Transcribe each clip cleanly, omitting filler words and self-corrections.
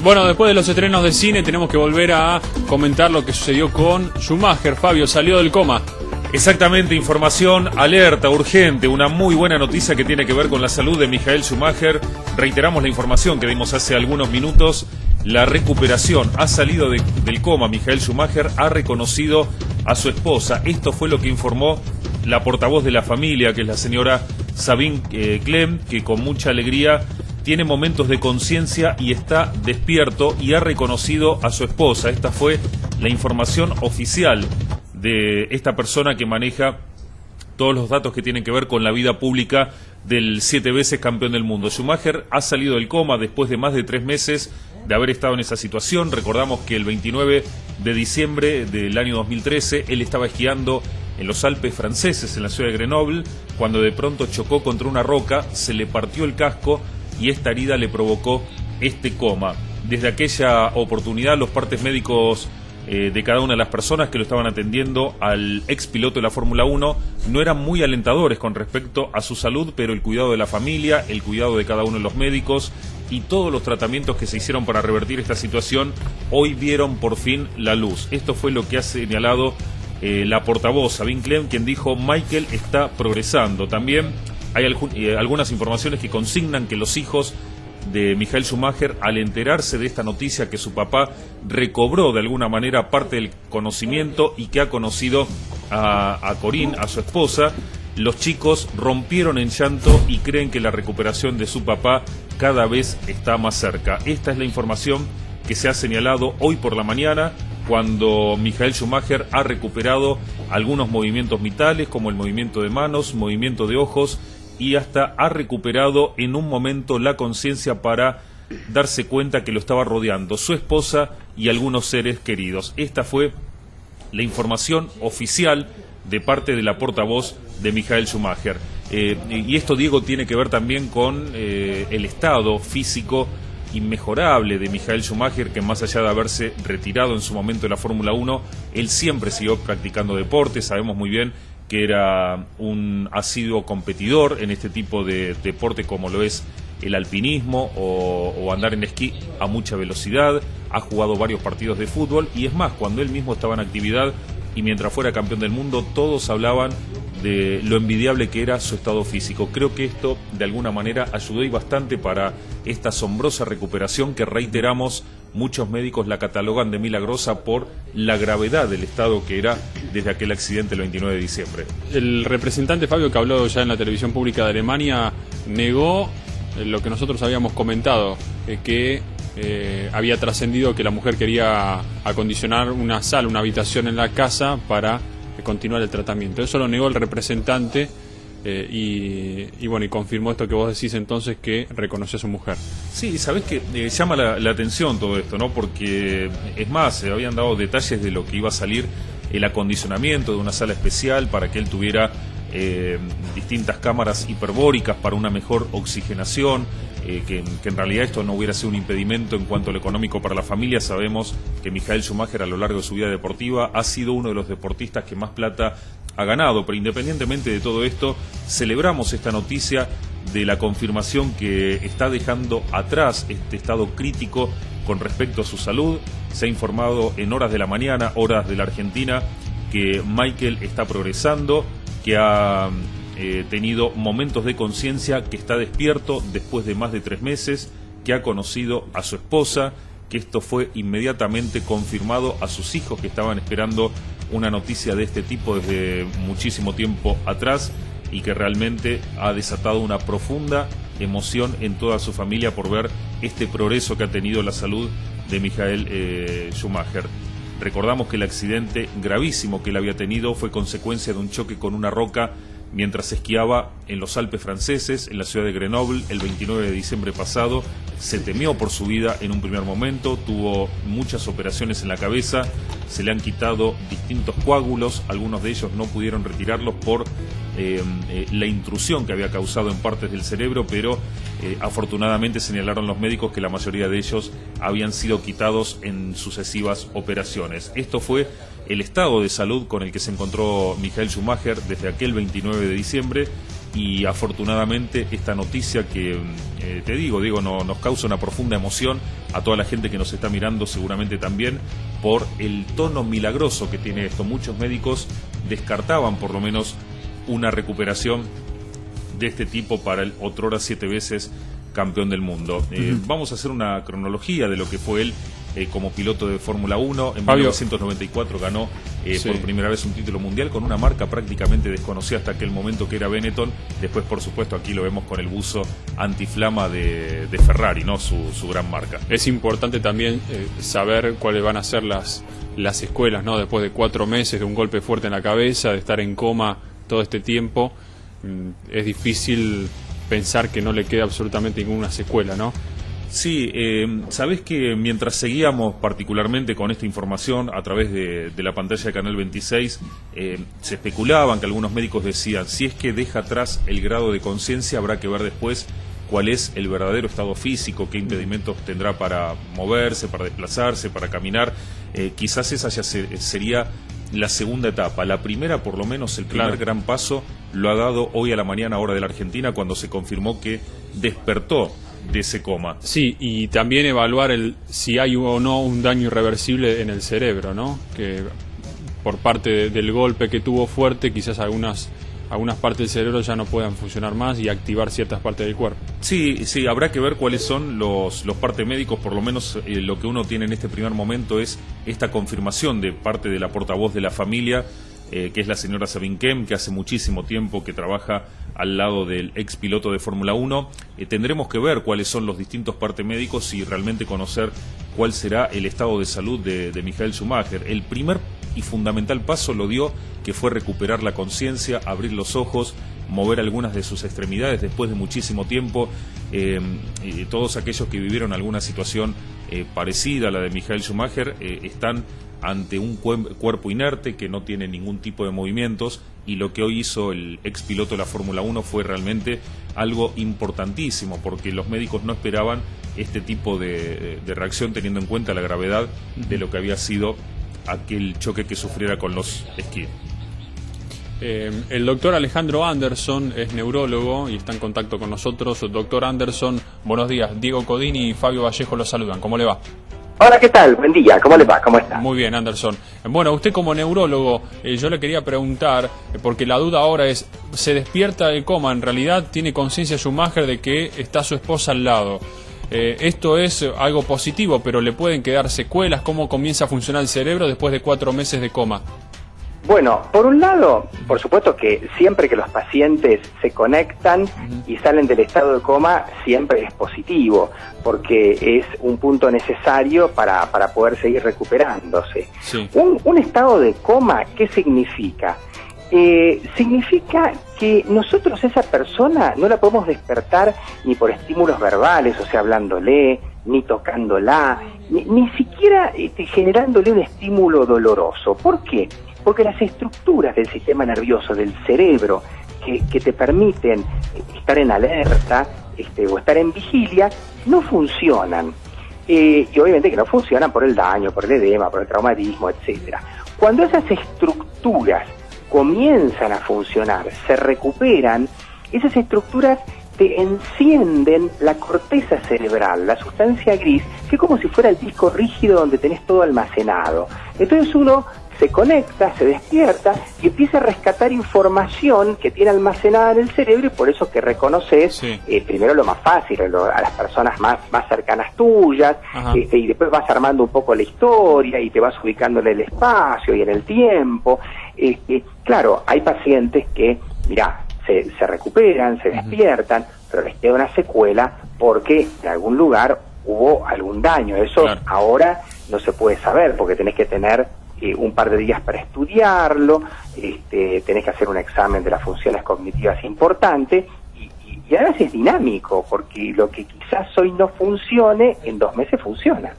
Bueno, después de los estrenos de cine tenemos que volver a comentar lo que sucedió con Schumacher. Fabio, salió del coma. Exactamente, información alerta, urgente, una muy buena noticia que tiene que ver con la salud de Michael Schumacher. Reiteramos la información que dimos hace algunos minutos. La recuperación, ha salido del coma. Michael Schumacher ha reconocido a su esposa. Esto fue lo que informó la portavoz de la familia, que es la señora Sabine Clem, que con mucha alegría tiene momentos de conciencia y está despierto y ha reconocido a su esposa. Esta fue la información oficial de esta persona que maneja todos los datos que tienen que ver con la vida pública del 7 veces campeón del mundo. Schumacher ha salido del coma después de más de 3 meses de haber estado en esa situación. Recordamos que el 29 de diciembre del año 2013 él estaba esquiando en los Alpes franceses, en la ciudad de Grenoble, cuando de pronto chocó contra una roca, se le partió el casco y esta herida le provocó este coma. Desde aquella oportunidad los partes médicos de cada una de las personas que lo estaban atendiendo al ex piloto de la Fórmula 1 no eran muy alentadores con respecto a su salud, pero el cuidado de la familia, el cuidado de cada uno de los médicos y todos los tratamientos que se hicieron para revertir esta situación hoy vieron por fin la luz. Esto fue lo que ha señalado la portavoz Sabine Clem, quien dijo: Michael está progresando. También hay algunas informaciones que consignan que los hijos de Michael Schumacher, al enterarse de esta noticia que su papá recobró de alguna manera parte del conocimiento y que ha conocido a Corinne, a su esposa, los chicos rompieron en llanto y creen que la recuperación de su papá cada vez está más cerca. Esta es la información que se ha señalado hoy por la mañana, cuando Michael Schumacher ha recuperado algunos movimientos vitales, como el movimiento de manos, movimiento de ojos, y hasta ha recuperado en un momento la conciencia para darse cuenta que lo estaba rodeando su esposa y algunos seres queridos. Esta fue la información oficial de parte de la portavoz de Michael Schumacher. Y esto, Diego, tiene que ver también con el estado físico inmejorable de Michael Schumacher, que más allá de haberse retirado en su momento de la Fórmula 1, él siempre siguió practicando deporte. Sabemos muy bien que era un asiduo competidor en este tipo de deporte como lo es el alpinismo o andar en esquí a mucha velocidad. Ha jugado varios partidos de fútbol y es más, cuando él mismo estaba en actividad y mientras fuera campeón del mundo, todos hablaban de lo envidiable que era su estado físico. Creo que esto de alguna manera ayudó y bastante para esta asombrosa recuperación que, reiteramos, muchos médicos la catalogan de milagrosa por la gravedad del estado que era desde aquel accidente el 29 de diciembre. El representante Fabio, que habló ya en la televisión pública de Alemania, negó lo que nosotros habíamos comentado, que había trascendido que la mujer quería acondicionar una sala, una habitación en la casa para continuar el tratamiento. Eso lo negó el representante y bueno, y confirmó esto que vos decís entonces, que reconoció a su mujer. Sí, sabés que llama la atención todo esto, ¿no? Porque es más, se habían dado detalles de lo que iba a salir el acondicionamiento de una sala especial para que él tuviera distintas cámaras hiperbóricas para una mejor oxigenación, que en realidad esto no hubiera sido un impedimento en cuanto a lo económico para la familia. Sabemos que Michael Schumacher a lo largo de su vida deportiva ha sido uno de los deportistas que más plata ha ganado, pero independientemente de todo esto, celebramos esta noticia de la confirmación que está dejando atrás este estado crítico con respecto a su salud. Se ha informado en horas de la mañana, horas de la Argentina, que Michael está progresando, que ha tenido momentos de conciencia, que está despierto después de más de 3 meses, que ha conocido a su esposa, que esto fue inmediatamente confirmado a sus hijos, que estaban esperando una noticia de este tipo desde muchísimo tiempo atrás, y que realmente ha desatado una profunda emoción en toda su familia por ver este progreso que ha tenido la salud de Michael Schumacher. Recordamos que el accidente gravísimo que él había tenido fue consecuencia de un choque con una roca mientras esquiaba en los Alpes franceses, en la ciudad de Grenoble, el 29 de diciembre pasado. Se temió por su vida en un primer momento, tuvo muchas operaciones en la cabeza, se le han quitado distintos coágulos, algunos de ellos no pudieron retirarlos por la intrusión que había causado en partes del cerebro, pero afortunadamente señalaron los médicos que la mayoría de ellos habían sido quitados en sucesivas operaciones. Esto fue el estado de salud con el que se encontró Michael Schumacher desde aquel 29 de diciembre, y afortunadamente esta noticia que te digo, nos causa una profunda emoción a toda la gente que nos está mirando, seguramente también por el tono milagroso que tiene esto. Muchos médicos descartaban por lo menos una recuperación de este tipo para el otrora 7 veces campeón del mundo. Vamos a hacer una cronología de lo que fue él como piloto de Fórmula 1. En 1994 ganó por primera vez un título mundial con una marca prácticamente desconocida hasta aquel momento, que era Benetton. Después, por supuesto, aquí lo vemos con el buzo antiflama de Ferrari, ¿no? Su gran marca. Es importante también saber cuáles van a ser las escuelas, ¿no? Después de 4 meses de un golpe fuerte en la cabeza, de estar en coma todo este tiempo, es difícil pensar que no le queda absolutamente ninguna secuela, ¿no? Sí, sabés que mientras seguíamos particularmente con esta información a través de la pantalla de Canal 26, se especulaban, que algunos médicos decían, si es que deja atrás el grado de conciencia, habrá que ver después cuál es el verdadero estado físico, qué impedimentos tendrá para moverse, para desplazarse, para caminar. Quizás esa ya sería la segunda etapa. La primera, por lo menos el primer gran paso, lo ha dado hoy a la mañana, hora de la Argentina, cuando se confirmó que despertó de ese coma. Sí, y también evaluar si hay o no un daño irreversible en el cerebro, ¿no? Que por parte del golpe que tuvo fuerte, quizás algunas partes del cerebro ya no puedan funcionar más y activar ciertas partes del cuerpo. Sí, habrá que ver cuáles son los partes médicos. Por lo menos lo que uno tiene en este primer momento es esta confirmación de parte de la portavoz de la familia, que es la señora Sabine Kem, que hace muchísimo tiempo que trabaja al lado del ex piloto de Fórmula 1. Tendremos que ver cuáles son los distintos partes médicos y realmente conocer cuál será el estado de salud de Michael Schumacher. El primer y fundamental paso lo dio, que fue recuperar la conciencia, abrir los ojos, mover algunas de sus extremidades después de muchísimo tiempo. Todos aquellos que vivieron alguna situación parecida a la de Michael Schumacher están ante un cuerpo inerte que no tiene ningún tipo de movimientos, y lo que hoy hizo el ex piloto de la Fórmula 1 fue realmente algo importantísimo, porque los médicos no esperaban este tipo de reacción, teniendo en cuenta la gravedad de lo que había sido aquel choque que sufriera con los esquíes. El doctor Alejandro Anderson es neurólogo y está en contacto con nosotros. Doctor Anderson, buenos días. Diego Codini y Fabio Vallejo los saludan. ¿Cómo le va? Hola, ¿qué tal? Buen día. ¿Cómo le va? ¿Cómo está? Muy bien, Anderson. Bueno, usted como neurólogo, yo le quería preguntar, porque la duda ahora es, ¿se despierta del coma? ¿En realidad tiene conciencia Schumacher de que está su esposa al lado? Esto es algo positivo, pero ¿le pueden quedar secuelas? ¿Cómo comienza a funcionar el cerebro después de 4 meses de coma? Bueno, por un lado, por supuesto que siempre que los pacientes se conectan y salen del estado de coma, siempre es positivo, porque es un punto necesario para poder seguir recuperándose. Sí. Un estado de coma, ¿qué significa? Significa que nosotros esa persona no la podemos despertar ni por estímulos verbales, o sea, hablándole, ni tocándola, ni siquiera generándole un estímulo doloroso. ¿Por qué? Porque las estructuras del sistema nervioso, del cerebro, que te permiten estar en alerta o estar en vigilia, no funcionan. Y obviamente que no funcionan por el daño, por el edema, por el traumatismo, etcétera. Cuando esas estructuras comienzan a funcionar, se recuperan, esas estructuras te encienden la corteza cerebral, la sustancia gris, que es como si fuera el disco rígido donde tenés todo almacenado. Entonces uno se conecta, se despierta y empieza a rescatar información que tiene almacenada en el cerebro, y por eso que reconoces primero lo más fácil, a las personas más cercanas tuyas, y después vas armando un poco la historia y te vas ubicando en el espacio y en el tiempo. Claro, hay pacientes que, mirá, se recuperan, se despiertan, pero les queda una secuela porque en algún lugar hubo algún daño. Eso ahora no se puede saber, porque tenés que tener un par de días para estudiarlo, tenés que hacer un examen de las funciones cognitivas importante, y además es dinámico, porque lo que quizás hoy no funcione, en 2 meses funciona.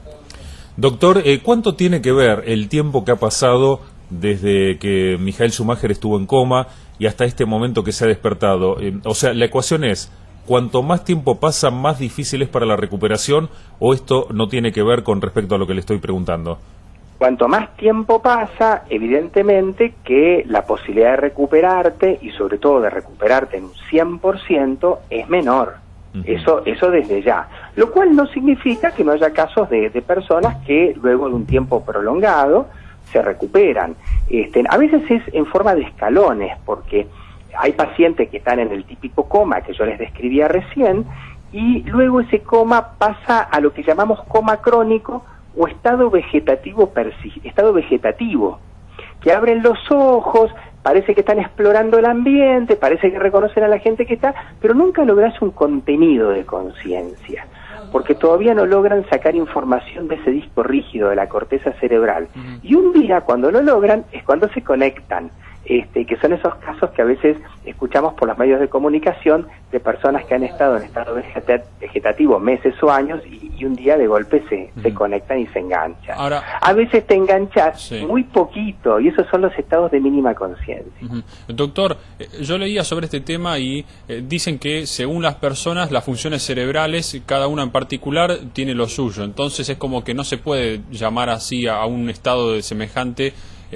Doctor, ¿cuánto tiene que ver el tiempo que ha pasado desde que Michael Schumacher estuvo en coma y hasta este momento que se ha despertado? O sea, la ecuación es, ¿cuanto más tiempo pasa, más difícil es para la recuperación, o esto no tiene que ver con respecto a lo que le estoy preguntando? Cuanto más tiempo pasa, evidentemente que la posibilidad de recuperarte, y sobre todo de recuperarte en un 100%, es menor. Eso desde ya. Lo cual no significa que no haya casos de personas que luego de un tiempo prolongado se recuperan. A veces es en forma de escalones, porque hay pacientes que están en el típico coma que yo les describía recién, y luego ese coma pasa a lo que llamamos coma crónico, o estado vegetativo, que abren los ojos, parece que están explorando el ambiente, parece que reconocen a la gente que está, pero nunca logras un contenido de conciencia, porque todavía no logran sacar información de ese disco rígido de la corteza cerebral. Y un día, cuando lo logran, es cuando se conectan, que son esos casos que a veces escuchamos por los medios de comunicación de personas que han estado en estado vegetativo meses o años y un día de golpe se conectan y se enganchan. Ahora, a veces te enganchas muy poquito y esos son los estados de mínima conciencia. Doctor, yo leía sobre este tema y dicen que según las personas, las funciones cerebrales, cada una en particular tiene lo suyo. Entonces es como que no se puede llamar así a un estado de semejante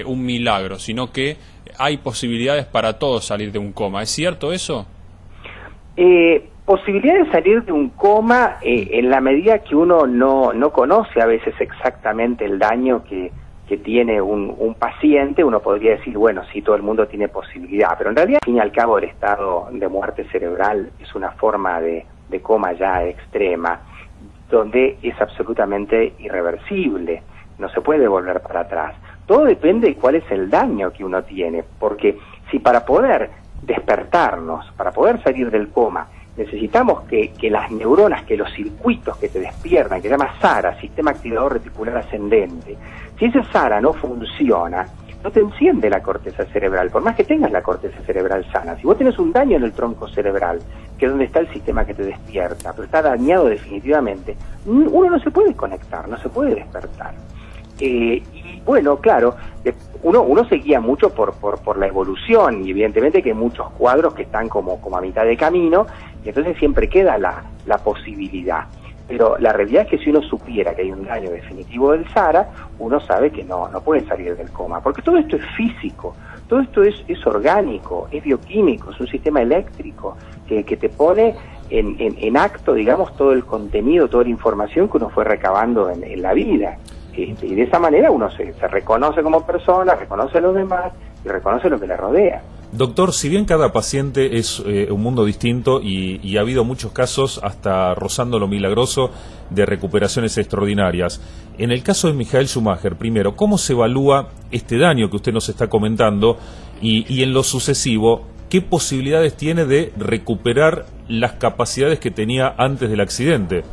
un milagro, sino que hay posibilidades para todos salir de un coma. ¿Es cierto eso? Posibilidad de salir de un coma en la medida que uno no conoce a veces exactamente el daño que tiene un paciente. Uno podría decir, bueno, sí, todo el mundo tiene posibilidad, pero en realidad, al fin y al cabo, el estado de muerte cerebral es una forma de coma ya extrema, donde es absolutamente irreversible, no se puede volver para atrás. Todo depende de cuál es el daño que uno tiene, porque si para poder despertarnos, para poder salir del coma, necesitamos que las neuronas, que los circuitos que te despiertan, que se llama SARA, Sistema Activador Reticular Ascendente, si ese SARA no funciona, no te enciende la corteza cerebral, por más que tengas la corteza cerebral sana. Si vos tenés un daño en el tronco cerebral, que es donde está el sistema que te despierta, pero está dañado definitivamente, uno no se puede conectar, no se puede despertar. Y bueno, claro, uno se guía mucho por la evolución, y evidentemente que hay muchos cuadros que están como a mitad de camino, y entonces siempre queda la posibilidad. Pero la realidad es que si uno supiera que hay un daño definitivo del SARA, uno sabe que no puede salir del coma, porque todo esto es físico, todo esto es orgánico, es bioquímico, es un sistema eléctrico que te pone en acto, digamos, todo el contenido, toda la información que uno fue recabando en la vida. Y de esa manera uno se reconoce como persona, reconoce a los demás y reconoce lo que le rodea. Doctor, si bien cada paciente es un mundo distinto y ha habido muchos casos, hasta rozando lo milagroso, de recuperaciones extraordinarias, en el caso de Michael Schumacher, primero, ¿cómo se evalúa este daño que usted nos está comentando? Y en lo sucesivo, ¿qué posibilidades tiene de recuperar las capacidades que tenía antes del accidente?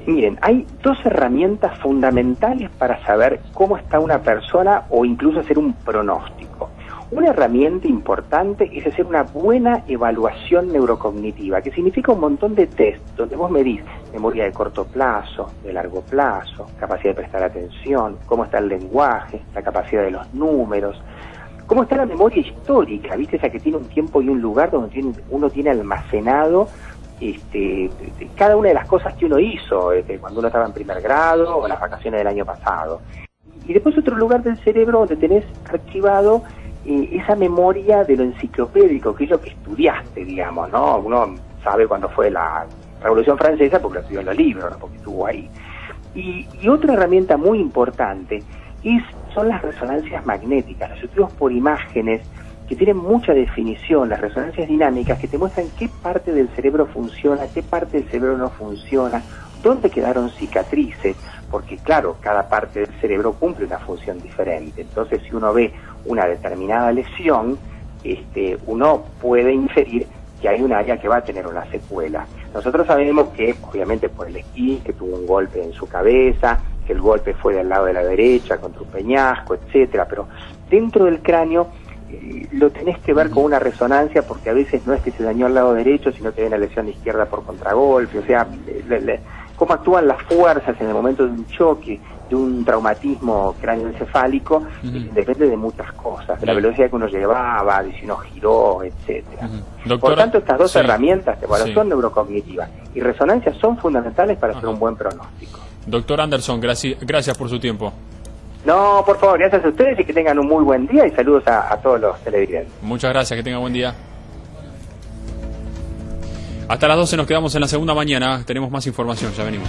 Miren, hay dos herramientas fundamentales para saber cómo está una persona o incluso hacer un pronóstico. Una herramienta importante es hacer una buena evaluación neurocognitiva, que significa un montón de test donde vos medís memoria de corto plazo, de largo plazo, capacidad de prestar atención, cómo está el lenguaje, la capacidad de los números, cómo está la memoria histórica, ¿viste? Esa que tiene un tiempo y un lugar donde uno tiene almacenado cada una de las cosas que uno hizo cuando uno estaba en primer grado o en las vacaciones del año pasado. Y después otro lugar del cerebro donde tenés archivado esa memoria de lo enciclopédico, que es lo que estudiaste, digamos, ¿no? Uno sabe cuándo fue la Revolución Francesa porque lo estudió en los libros, ¿no? Porque estuvo ahí. Y otra herramienta muy importante son las resonancias magnéticas, los estudios por imágenes, que tienen mucha definición, las resonancias dinámicas, que te muestran qué parte del cerebro funciona, qué parte del cerebro no funciona, dónde quedaron cicatrices, porque claro, cada parte del cerebro cumple una función diferente. Entonces, si uno ve una determinada lesión, uno puede inferir que hay un área que va a tener una secuela. Nosotros sabemos que, obviamente por el esquí, que tuvo un golpe en su cabeza, que el golpe fue del lado de la derecha contra un peñasco, etcétera, pero dentro del cráneo lo tenés que ver con una resonancia, porque a veces no es que se dañó al lado derecho, sino que hay una lesión de izquierda por contragolpe, o sea, cómo actúan las fuerzas en el momento de un choque, de un traumatismo cráneoencefálico, depende de muchas cosas, de la velocidad que uno llevaba, de si uno giró, etcétera. Por tanto, estas dos herramientas de evaluación neurocognitiva y resonancia son fundamentales para hacer un buen pronóstico. Doctor Anderson, gracias por su tiempo. No, por favor, gracias a ustedes y que tengan un muy buen día y saludos a todos los televidentes. Muchas gracias, que tenga buen día. Hasta las 12 nos quedamos en la segunda mañana, tenemos más información, ya venimos.